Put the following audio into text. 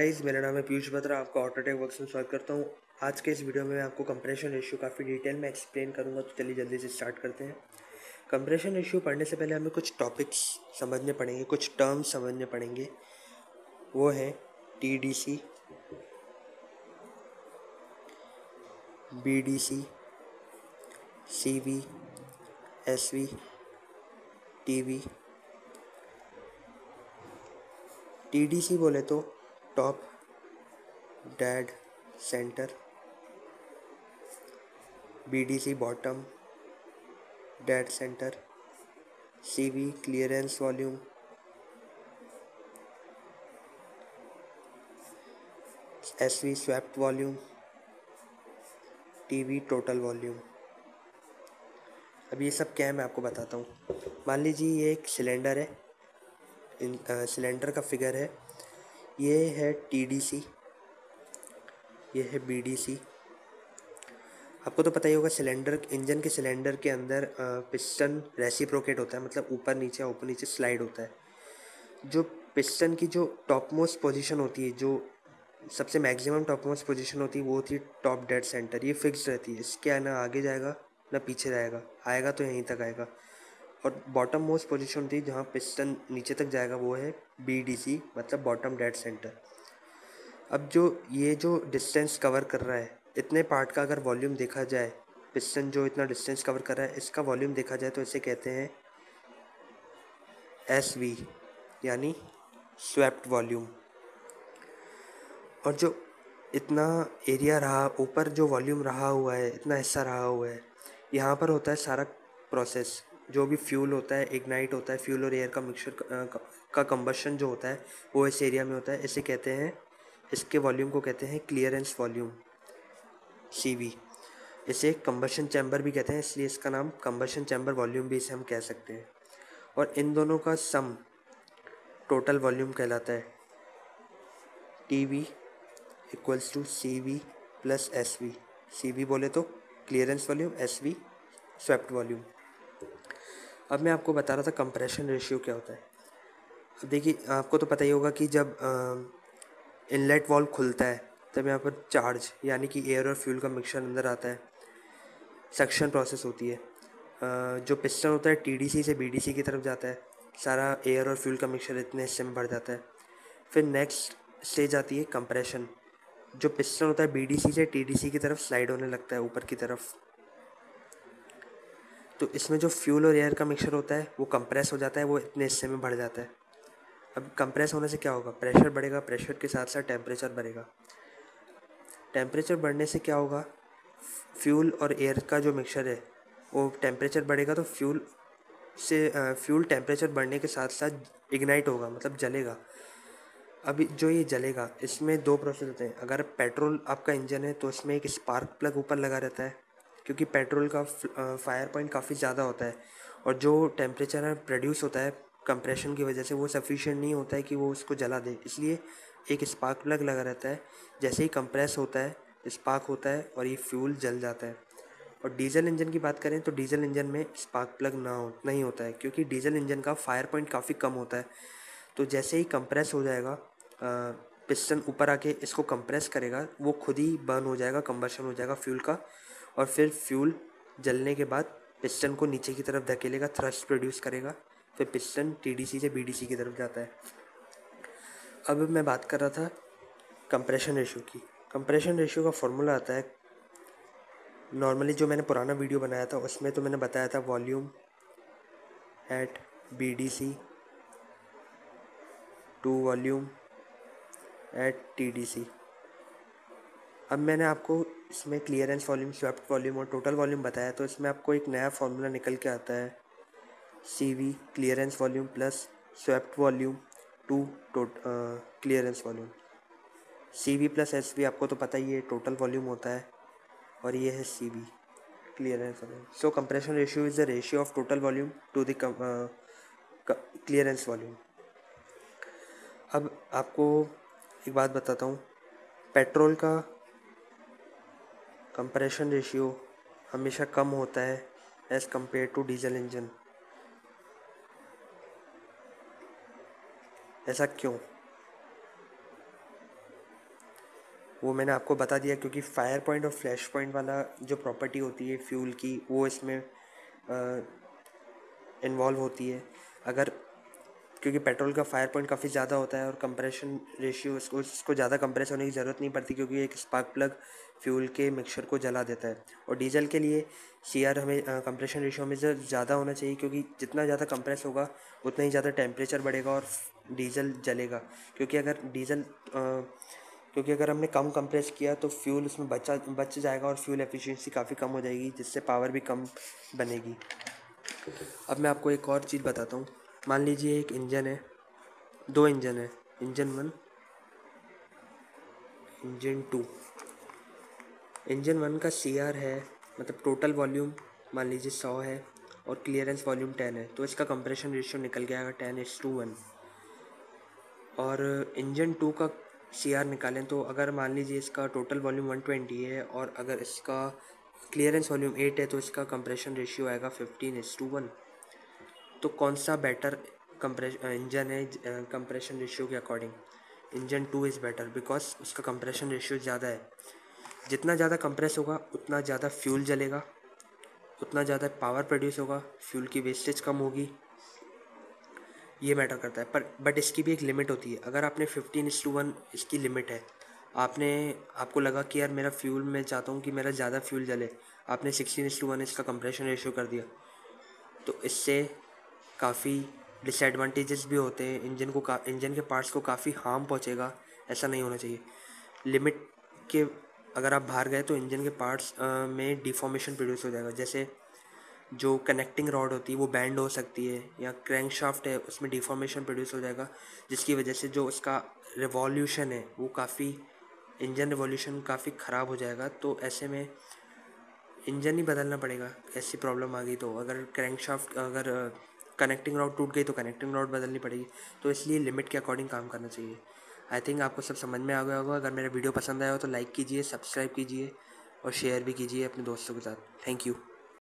Guys, मेरा नाम है पीयूष बत्रा। आपका ऑटोटेक वर्क्स में स्वागत करता हूँ। आज के इस वीडियो में मैं आपको कंप्रेशन रेशियो काफ़ी डिटेल में एक्सप्लेन करूँगा, तो चलिए जल्दी से स्टार्ट करते हैं। कंप्रेशन रेशियो पढ़ने से पहले हमें कुछ टॉपिक्स समझने पड़ेंगे, कुछ टर्म्स समझने पड़ेंगे। वो है TDC, BDC, CV, SV, TV। TDC बोले तो top dead centre, BDC bottom dead centre, CV clearance volume, SV swept volume, TV total volume. अब ये सब क्या है मैं आपको बताता हूँ। मान लीजिए ये एक सिलेंडर है, सिलेंडर का फिगर है। ये है TDC, ये है BDC। आपको तो पता ही होगा, सिलेंडर इंजन के सिलेंडर के अंदर पिस्टन रेसिप्रोकेट होता है, मतलब ऊपर नीचे स्लाइड होता है। जो पिस्टन की जो टॉप मोस्ट पोजीशन होती है, जो सबसे मैक्सिमम टॉप मोस्ट पोजीशन होती है, वो होती है टॉप डेड सेंटर। ये फिक्स रहती है, इसके ना आगे जाएगा ना पीछे जाएगा, आएगा तो यहीं तक आएगा। और बॉटम मोस्ट पोजीशन होती है जहाँ पिस्टन नीचे तक जाएगा, वो है BDC, मतलब बॉटम डेड सेंटर। अब ये जो डिस्टेंस कवर कर रहा है, इतने पार्ट का अगर वॉल्यूम देखा जाए, पिस्टन जो इतना डिस्टेंस कवर कर रहा है, इसका वॉल्यूम देखा जाए तो इसे कहते हैं SV, यानी स्वेप्ट वॉल्यूम। और जो इतना एरिया रहा, ऊपर जो वॉल्यूम रहा हुआ है, इतना हिस्सा रहा हुआ है, यहाँ पर होता है सारा प्रोसेस। जो भी फ्यूल होता है, इग्नाइट होता है, फ्यूल और एयर का मिक्सचर का कंबशन जो होता है, वो इस एरिया में होता है। इसे कहते हैं, इसके वॉल्यूम को कहते हैं क्लियरेंस वॉल्यूम, CV। इसे कंबशन चैम्बर भी कहते हैं, इसलिए इसका नाम कंबशन चैम्बर वॉल्यूम भी इसे हम कह सकते हैं। और इन दोनों का सम टोटल वॉल्यूम कहलाता है। TV equals to CV plus SV। CV बोले तो clearance volume, SV swept volume. अब मैं आपको बता रहा था कंप्रेशन रेशियो क्या होता है। अब देखिए, आपको तो पता ही होगा कि जब इनलेट वॉल्व खुलता है, तब यहाँ पर चार्ज यानी कि एयर और फ्यूल का मिक्सचर अंदर आता है, सक्शन प्रोसेस होती है। जो पिस्टन होता है TDC से BDC की तरफ जाता है, सारा एयर और फ्यूल का मिक्सचर इतने हिस्से में भर जाता है। फिर नेक्स्ट स्टेज आती है कंप्रेशन। जो पिस्टन होता है BDC से TDC की तरफ स्लाइड होने लगता है ऊपर की तरफ, तो इसमें जो फ्यूल और एयर का मिक्सचर होता है वो कंप्रेस हो जाता है, वो इतने हिस्से में बढ़ जाता है। अब कंप्रेस होने से क्या होगा, प्रेशर बढ़ेगा, प्रेशर के साथ साथ टेम्परेचर बढ़ेगा। टेम्परेचर बढ़ने से क्या होगा, फ्यूल और एयर का जो मिक्सचर है, वो टेम्परेचर बढ़ेगा तो फ्यूल टेम्परेचर बढ़ने के साथ साथ इग्नाइट होगा, मतलब जलेगा। अभी जो ये जलेगा, इसमें दो प्रोसेस होते हैं। अगर पेट्रोल आपका इंजन है तो इसमें एक स्पार्क प्लग ऊपर लगा रहता है, क्योंकि पेट्रोल का फायर पॉइंट काफ़ी ज़्यादा होता है, और जो टेम्परेचर प्रोड्यूस होता है कंप्रेशन की वजह से, वो सफिशिएंट नहीं होता है कि वो उसको जला दे, इसलिए एक स्पार्क प्लग लगा रहता है। जैसे ही कंप्रेस होता है, स्पार्क होता है और ये फ्यूल जल जाता है। और डीजल इंजन की बात करें तो डीजल इंजन में स्पार्क प्लग नहीं होता है, क्योंकि डीजल इंजन का फायर पॉइंट काफ़ी कम होता है। तो जैसे ही कंप्रेस हो जाएगा, पिस्टन ऊपर आके इसको कंप्रेस करेगा, वो खुद ही बर्न हो जाएगा, कंबशन हो जाएगा फ्यूल का, और फिर फ्यूल जलने के बाद पिस्टन को नीचे की तरफ धकेलेगा, थ्रस्ट प्रोड्यूस करेगा, फिर पिस्टन TDC से BDC की तरफ जाता है। अब मैं बात कर रहा था कंप्रेशन रेशियो की। कंप्रेशन रेशियो का फॉर्मूला आता है, नॉर्मली जो मैंने पुराना वीडियो बनाया था उसमें तो मैंने बताया था volume at BDC to volume at TDC। अब मैंने आपको इसमें क्लियरेंस वॉल्यूम, स्वेप्ट वॉल्यूम और टोटल वॉल्यूम बताया, तो इसमें आपको एक नया फॉर्मूला निकल के आता है, CV clearance volume plus swept volume to clearance volume. CV plus SV आपको तो पता ही है टोटल वॉल्यूम होता है, और ये है CV clearance volume. So compression ratio is the ratio of total volume to the clearance volume. अब आपको एक बात बताता हूँ, पेट्रोल का कंप्रेशन रेशियो हमेशा कम होता है as compared to diesel engine. ऐसा क्यों? वो मैंने आपको बता दिया, क्योंकि फायर पॉइंट और फ्लैश पॉइंट वाला जो प्रॉपर्टी होती है फ्यूल की वो इसमें इन्वॉल्व होती है। अगर क्योंकि पेट्रोल का फायर पॉइंट काफ़ी ज़्यादा होता है और कंप्रेशन रेशियो उसको ज़्यादा कंप्रेस होने की ज़रूरत नहीं पड़ती, क्योंकि एक स्पार्क प्लग फ्यूल के मिक्सचर को जला देता है। और डीजल के लिए सीआर हमें कंप्रेशन रेशियो हमें ज़्यादा होना चाहिए, क्योंकि जितना ज़्यादा कंप्रेस होगा उतना ही ज़्यादा टेम्परेचर बढ़ेगा और डीजल जलेगा। क्योंकि अगर हमने कम कंप्रेस किया तो फ्यूल उसमें बच जाएगा और फ्यूल एफिशिएंसी काफ़ी कम हो जाएगी, जिससे पावर भी कम बनेगी। अब मैं आपको एक और चीज़ बताता हूँ। मान लीजिए एक इंजन है, 2 इंजन है, इंजन 1, इंजन 2। इंजन 1 का सीआर है, मतलब टोटल वॉल्यूम मान लीजिए 100 है और क्लियरेंस वॉल्यूम 10 है, तो इसका कंप्रेशन रेशियो निकल गया 10:1। और इंजन 2 का सीआर निकालें तो अगर मान लीजिए इसका टोटल वॉल्यूम 120 है और अगर इसका क्लियरेंस वॉल्यूम 8 है, तो इसका कंप्रेशन रेशियो आएगा 15:1। तो कौन सा बेटर इंजन है कंप्रेशन रेशियो के according? Engine 2 is better, because उसका कंप्रेशन रेशियो ज़्यादा है। जितना ज़्यादा कंप्रेस होगा उतना ज़्यादा फ्यूल जलेगा, उतना ज़्यादा पावर प्रोड्यूस होगा, फ्यूल की वेस्टेज कम होगी, ये मैटर करता है। पर बट इसकी भी एक लिमिट होती है। अगर आपने 15:1 इसकी लिमिट है, आपको लगा कि यार मेरा फ्यूल, मैं चाहता हूँ कि मेरा ज़्यादा फ्यूल जले, आपने 16:1 इसका कंप्रेशन रेशियो कर दिया, तो इससे काफ़ी डिसएडवांटेजेस भी होते हैं। इंजन के पार्ट्स को काफ़ी हार्म पहुंचेगा, ऐसा नहीं होना चाहिए। लिमिट के अगर आप बाहर गए तो इंजन के पार्ट्स में डिफॉर्मेशन प्रोड्यूस हो जाएगा। जैसे जो कनेक्टिंग रॉड होती है वो बैंड हो सकती है, या क्रैंकशाफ्ट है उसमें डिफॉर्मेशन प्रोड्यूस हो जाएगा, जिसकी वजह से जो उसका रिवॉल्यूशन है वो इंजन रिवॉल्यूशन काफ़ी ख़राब हो जाएगा। तो ऐसे में इंजन ही बदलना पड़ेगा। ऐसी प्रॉब्लम आ गई तो अगर कनेक्टिंग रॉड टूट गई तो कनेक्टिंग रॉड बदलनी पड़ेगी। तो इसलिए लिमिट के अकॉर्डिंग काम करना चाहिए। आई थिंक आपको सब समझ में आ गया होगा। अगर मेरा वीडियो पसंद आया हो तो लाइक कीजिए, सब्सक्राइब कीजिए और शेयर भी कीजिए अपने दोस्तों के साथ। Thank you.